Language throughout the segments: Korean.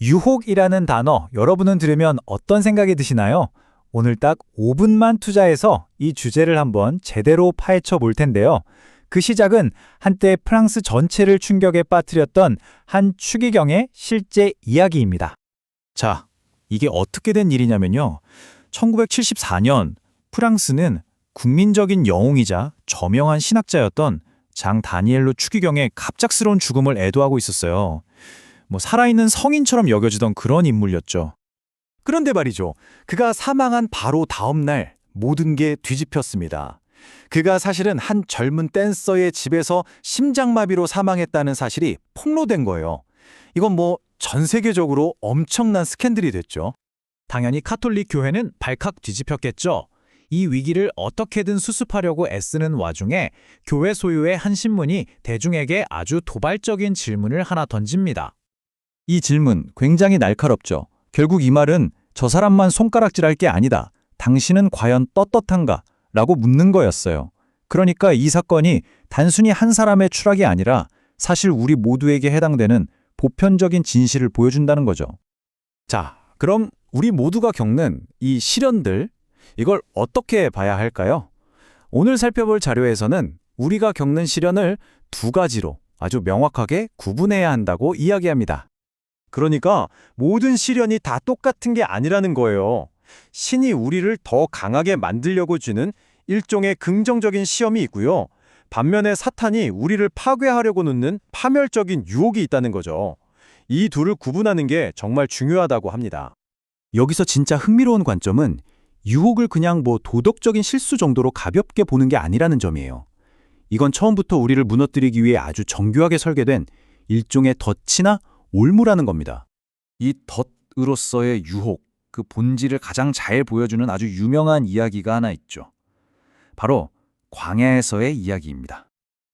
유혹이라는 단어 여러분은 들으면 어떤 생각이 드시나요? 오늘 딱 5분만 투자해서 이 주제를 한번 제대로 파헤쳐 볼 텐데요. 그 시작은 한때 프랑스 전체를 충격에 빠뜨렸던 한 추기경의 실제 이야기입니다. 자, 이게 어떻게 된 일이냐면요. 1974년 프랑스는 국민적인 영웅이자 저명한 신학자였던 장 다니엘로 추기경의 갑작스러운 죽음을 애도하고 있었어요. 살아있는 성인처럼 여겨지던 그런 인물이었죠. 그런데 말이죠. 그가 사망한 바로 다음 날 모든 게 뒤집혔습니다. 그가 사실은 한 젊은 댄서의 집에서 심장마비로 사망했다는 사실이 폭로된 거예요. 이건 전 세계적으로 엄청난 스캔들이 됐죠. 당연히 카톨릭 교회는 발칵 뒤집혔겠죠. 이 위기를 어떻게든 수습하려고 애쓰는 와중에 교회 소유의 한 신문이 대중에게 아주 도발적인 질문을 하나 던집니다. 이 질문 굉장히 날카롭죠. 결국 이 말은 저 사람만 손가락질할 게 아니다. 당신은 과연 떳떳한가? 라고 묻는 거였어요. 그러니까 이 사건이 단순히 한 사람의 추락이 아니라 사실 우리 모두에게 해당되는 보편적인 진실을 보여준다는 거죠. 자, 그럼 우리 모두가 겪는 이 시련들, 이걸 어떻게 봐야 할까요? 오늘 살펴볼 자료에서는 우리가 겪는 시련을 두 가지로 아주 명확하게 구분해야 한다고 이야기합니다. 그러니까 모든 시련이 다 똑같은 게 아니라는 거예요. 신이 우리를 더 강하게 만들려고 주는 일종의 긍정적인 시험이 있고요. 반면에 사탄이 우리를 파괴하려고 놓는 파멸적인 유혹이 있다는 거죠. 이 둘을 구분하는 게 정말 중요하다고 합니다. 여기서 진짜 흥미로운 관점은 유혹을 그냥 도덕적인 실수 정도로 가볍게 보는 게 아니라는 점이에요. 이건 처음부터 우리를 무너뜨리기 위해 아주 정교하게 설계된 일종의 덫이나 올무라는 겁니다. 이 덫으로서의 유혹, 그 본질을 가장 잘 보여주는 아주 유명한 이야기가 하나 있죠. 바로 광야에서의 이야기입니다.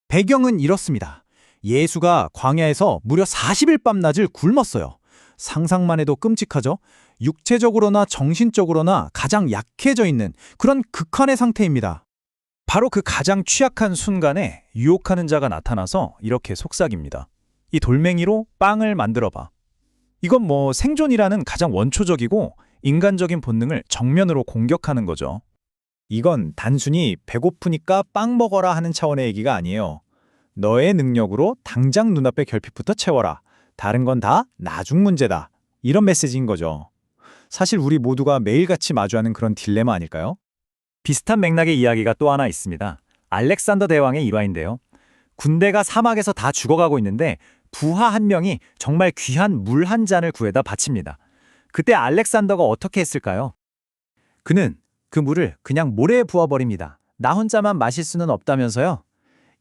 배경은 이렇습니다. 예수가 광야에서 무려 40일 밤낮을 굶었어요. 상상만 해도 끔찍하죠? 육체적으로나 정신적으로나 가장 약해져 있는 그런 극한의 상태입니다. 바로 그 가장 취약한 순간에 유혹하는 자가 나타나서 이렇게 속삭입니다. 이 돌멩이로 빵을 만들어봐. 이건 생존이라는 가장 원초적이고 인간적인 본능을 정면으로 공격하는 거죠. 이건 단순히 배고프니까 빵 먹어라 하는 차원의 얘기가 아니에요. 너의 능력으로 당장 눈앞의 결핍부터 채워라. 다른 건 다 나중 문제다. 이런 메시지인 거죠. 사실 우리 모두가 매일같이 마주하는 그런 딜레마 아닐까요? 비슷한 맥락의 이야기가 또 하나 있습니다. 알렉산더 대왕의 일화인데요. 군대가 사막에서 다 죽어가고 있는데 부하 한 명이 정말 귀한 물 한 잔을 구해다 바칩니다. 그때 알렉산더가 어떻게 했을까요? 그는 그 물을 그냥 모래에 부어버립니다. 나 혼자만 마실 수는 없다면서요?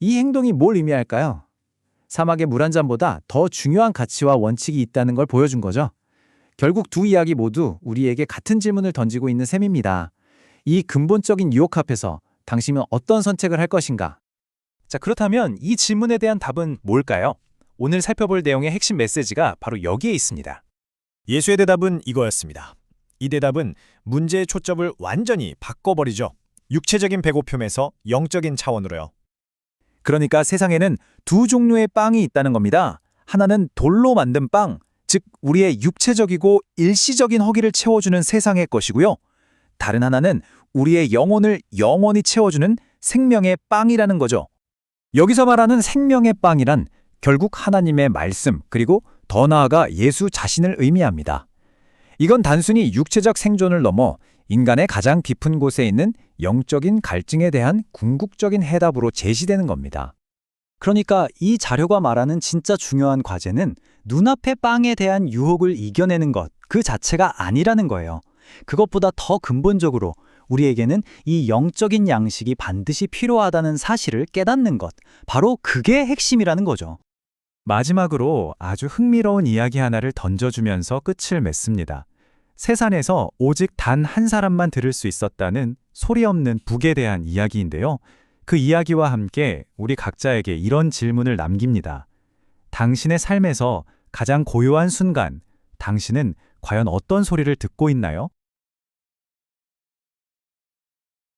이 행동이 뭘 의미할까요? 사막의 물 한 잔보다 더 중요한 가치와 원칙이 있다는 걸 보여준 거죠. 결국 두 이야기 모두 우리에게 같은 질문을 던지고 있는 셈입니다. 이 근본적인 유혹 앞에서 당신은 어떤 선택을 할 것인가? 자, 그렇다면 이 질문에 대한 답은 뭘까요? 오늘 살펴볼 내용의 핵심 메시지가 바로 여기에 있습니다. 예수의 대답은 이거였습니다. 이 대답은 문제의 초점을 완전히 바꿔버리죠. 육체적인 배고픔에서 영적인 차원으로요. 그러니까 세상에는 두 종류의 빵이 있다는 겁니다. 하나는 돌로 만든 빵, 즉 우리의 육체적이고 일시적인 허기를 채워주는 세상의 것이고요. 다른 하나는 우리의 영혼을 영원히 채워주는 생명의 빵이라는 거죠. 여기서 말하는 생명의 빵이란 결국 하나님의 말씀, 그리고 더 나아가 예수 자신을 의미합니다. 이건 단순히 육체적 생존을 넘어 인간의 가장 깊은 곳에 있는 영적인 갈증에 대한 궁극적인 해답으로 제시되는 겁니다. 그러니까 이 자료가 말하는 진짜 중요한 과제는 눈앞의 빵에 대한 유혹을 이겨내는 것, 그 자체가 아니라는 거예요. 그것보다 더 근본적으로 우리에게는 이 영적인 양식이 반드시 필요하다는 사실을 깨닫는 것, 바로 그게 핵심이라는 거죠. 마지막으로 아주 흥미로운 이야기 하나를 던져주면서 끝을 맺습니다. 세상에서 오직 단 한 사람만 들을 수 있었다는 소리 없는 북에 대한 이야기인데요. 그 이야기와 함께 우리 각자에게 이런 질문을 남깁니다. 당신의 삶에서 가장 고요한 순간, 당신은 과연 어떤 소리를 듣고 있나요?